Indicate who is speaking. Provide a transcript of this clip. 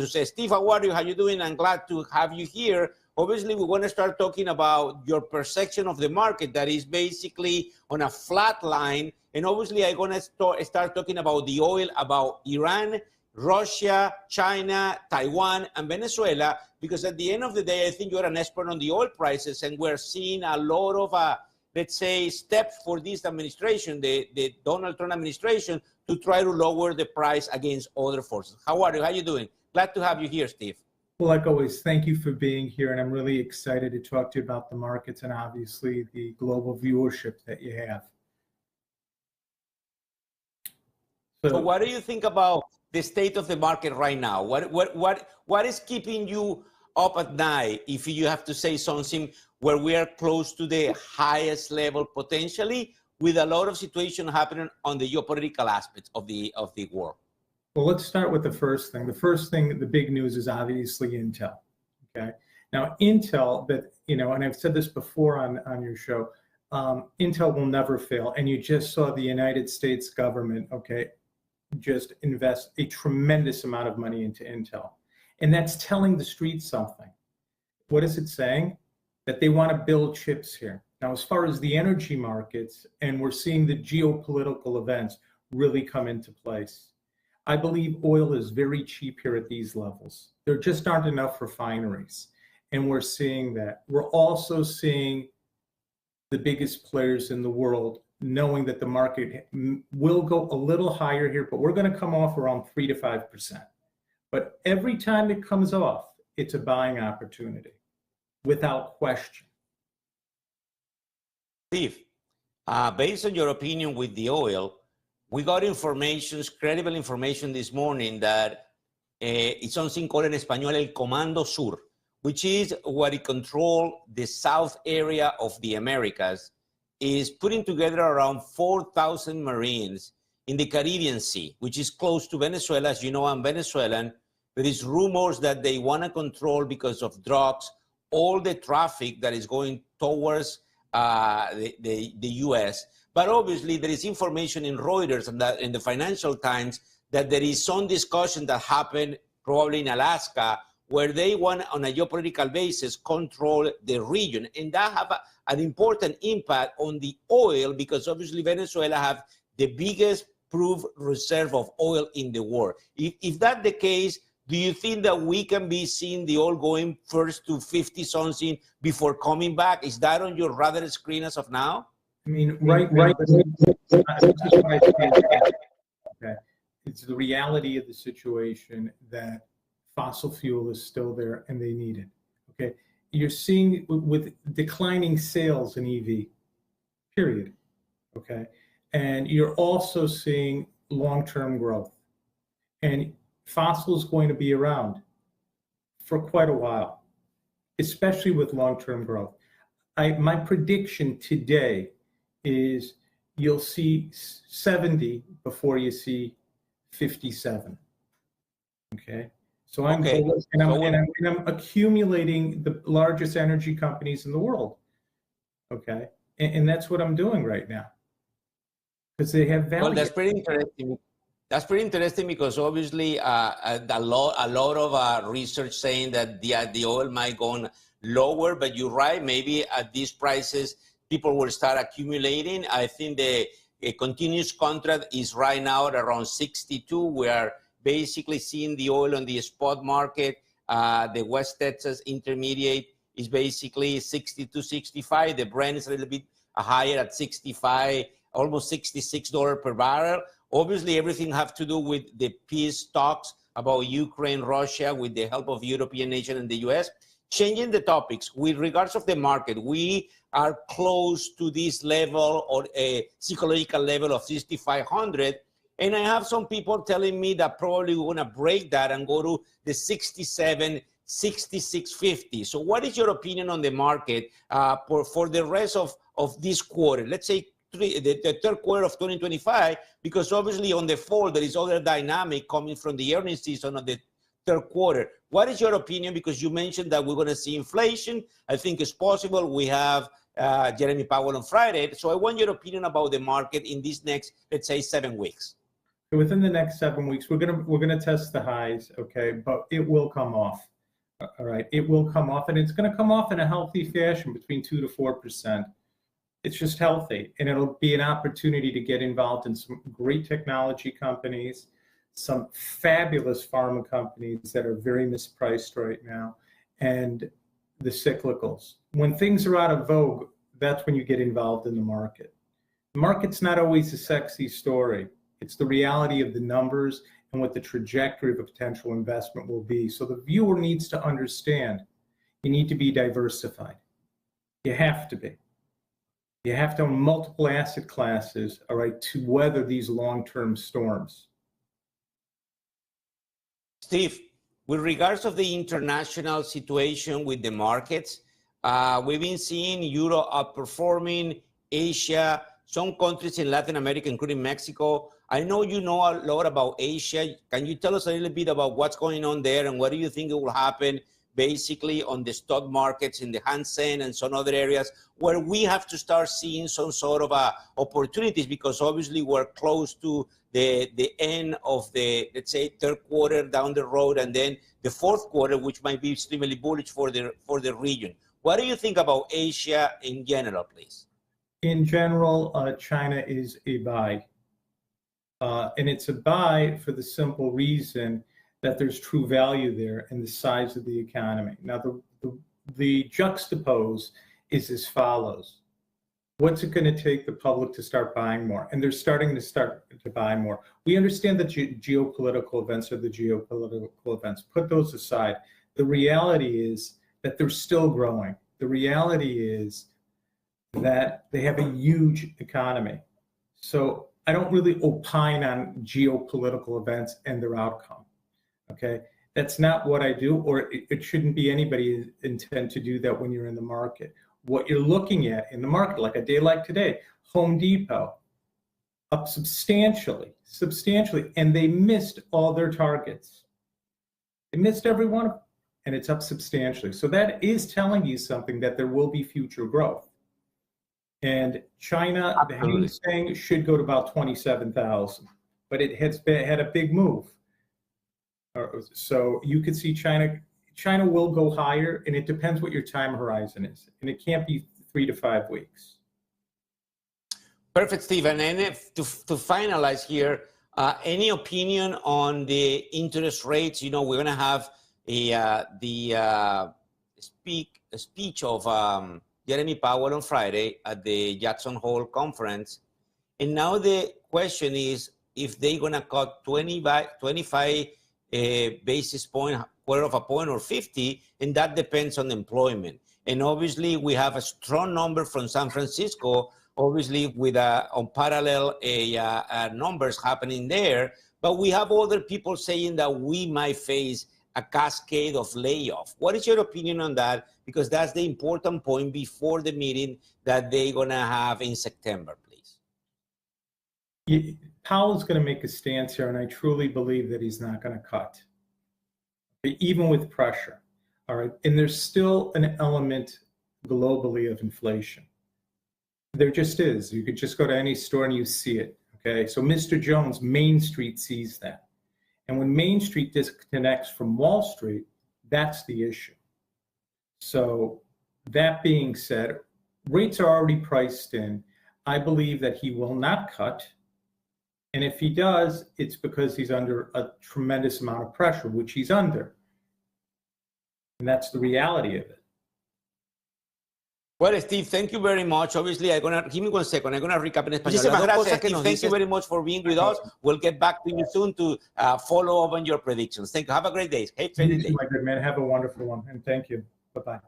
Speaker 1: Steve, how are you? How you doing? I'm glad to have you here. Obviously, we want to start talking about your perception of the market that is basically on a flat line. And obviously, I'm going to start talking about the oil, about Iran, Russia, China, Taiwan, and Venezuela, because at the end of the day, I think you're an expert on the oil prices, and we're seeing a lot of, let's say, steps for this administration, the Donald Trump administration, to try to lower the price against other forces. How are you? How you doing? Glad to have you here, Steve.
Speaker 2: Well, like always, thank you for being here, and I'm really excited to talk to you about the markets and obviously the global viewership that you have.
Speaker 1: So what do you think about the state of the market right now? What is keeping you up at night, if you have to say something, where we are close to the highest level potentially, with a lot of situation happening on the geopolitical aspects of the war?
Speaker 2: Well, let's start with the first thing. The first thing, the big news is obviously Intel. Okay. Now, Intel, that, you know, and I've said this before on your show, Intel will never fail. And you just saw the United States government, okay, just invest a tremendous amount of money into Intel. And that's telling the street something. What is it saying? That they want to build chips here. Now, as far as the energy markets, and we're seeing the geopolitical events really come into place. I believe oil is very cheap here at these levels. There just aren't enough refineries. And we're seeing that. We're also seeing the biggest players in the world knowing that the market will go a little higher here, but we're going to come off around 3 to 5%. But every time it comes off, it's a buying opportunity, without question.
Speaker 1: Steve, based on your opinion with the oil, we got information, credible information this morning that it's something called in Espanol el Comando Sur, which is what it controls the south area of the Americas, is putting together around 4,000 Marines in the Caribbean Sea, which is close to Venezuela. As you know, I'm Venezuelan. There is rumors that they want to control, because of drugs, all the traffic that is going towards the U.S., but obviously there is information in Reuters and that in the Financial Times that there is some discussion that happened probably in Alaska, where they want, on a geopolitical basis, control the region. And that have an important impact on the oil, because obviously Venezuela have the biggest proved reserve of oil in the world. If that's the case, do you think that we can be seeing the oil going first to 50 something before coming back? Is that on your radar screen as of now?
Speaker 2: I mean, right. Okay. It's the reality of the situation that fossil fuel is still there and they need it. Okay. You're seeing with declining sales in EV, period. Okay. And you're also seeing long-term growth. And fossil is going to be around for quite a while, especially with long-term growth. My prediction today is you'll see 70 before you see 57. Okay, so I'm bullish, and I'm accumulating the largest energy companies in the world. Okay, and that's what I'm doing right now, because they have value.
Speaker 1: Well, that's pretty interesting. That's pretty interesting, because obviously a lot of research saying that the oil might go lower, but you're right. Maybe at these prices, people will start accumulating. I think the continuous contract is right now at around 62. We are basically seeing the oil on the spot market. The West Texas Intermediate is basically 62, 65. The Brent is a little bit higher at 65, almost $66 per barrel. Obviously, everything has to do with the peace talks about Ukraine, Russia, with the help of European nations and the US. Changing the topics, with regards of the market, we are close to this level, or a psychological level of 6,500. And I have some people telling me that probably we're going to break that and go to the 67, 66.50. So what is your opinion on the market for the rest of this quarter? Let's say the third quarter of 2025, because obviously on the fall, there is other dynamic coming from the earnings season of the third quarter. What is your opinion? Because you mentioned that we're going to see inflation. I think it's possible. We have Jeremy Powell on Friday. So I want your opinion about the market in these next, let's say, 7 weeks.
Speaker 2: Within the next 7 weeks, we're gonna test the highs, okay, but it will come off. All right, it will come off, and it's going to come off in a healthy fashion between 2 to 4%. It's just healthy, and it'll be an opportunity to get involved in some great technology companies, some fabulous pharma companies that are very mispriced right now, and the cyclicals. When things are out of vogue, that's when you get involved in the market. The market's not always a sexy story. It's the reality of the numbers and what the trajectory of a potential investment will be. So the viewer needs to understand you need to be diversified. You have to be. You have to own multiple asset classes, all right, to weather these long-term storms.
Speaker 1: Steve, with regards of the international situation with the markets, we've been seeing Euro outperforming, Asia, some countries in Latin America, including Mexico. I know you know a lot about Asia. Can you tell us a little bit about what's going on there and what do you think will happen basically on the stock markets in the Hang Seng and some other areas where we have to start seeing some sort of opportunities, because obviously we're close to the end of the, let's say, third quarter down the road, and then the fourth quarter, which might be extremely bullish for the region. What do you think about Asia in general, please?
Speaker 2: In general, China is a buy. And it's a buy for the simple reason that there's true value there in the size of the economy. Now, the juxtapose is as follows. What's it going to take the public to start buying more? And they're starting to buy more. We understand that geopolitical events are the geopolitical events. Put those aside. The reality is that they're still growing. The reality is that they have a huge economy. So I don't really opine on geopolitical events and their outcome, okay? That's not what I do, or it shouldn't be anybody's intent to do that when you're in the market. What you're looking at in the market, like a day like today, Home Depot, up substantially, and they missed all their targets. They missed every one of them, and it's up substantially. So that is telling you something, that there will be future growth. And China, the Hang Seng should go to about 27,000, but it has had a big move. So you could see China will go higher, and it depends what your time horizon is. And it can't be 3 to 5 weeks.
Speaker 1: Perfect, Steve. And then to finalize here, any opinion on the interest rates? You know, we're going to have the speech of Jeremy Powell on Friday at the Jackson Hole conference. And now the question is if they're going to cut 25 basis point, quarter of a point, or 50, and that depends on employment. And obviously we have a strong number from San Francisco, obviously with on parallel numbers happening there, but we have other people saying that we might face a cascade of layoff. What is your opinion on that? Because that's the important point before the meeting that they're going to have in September, please.
Speaker 2: Powell's going to make a stance here, and I truly believe that he's not going to cut, even with pressure. All right. And there's still an element globally of inflation. There just is. You could just go to any store and you see it. Okay. So Mr. Jones, Main Street sees that. And when Main Street disconnects from Wall Street, that's the issue. So that being said, rates are already priced in. I believe that he will not cut. And if he does, it's because he's under a tremendous amount of pressure, which he's under. And that's the reality of it.
Speaker 1: Well, Steve, thank you very much. Obviously, give me 1 second. I'm going to recap in español. Steve, thank you very much for being with us. We'll get back to you soon to follow up on your predictions. Thank you. Have a great day. Hey, trading day.
Speaker 2: My good man. Have a wonderful one. And thank you. Bye-bye.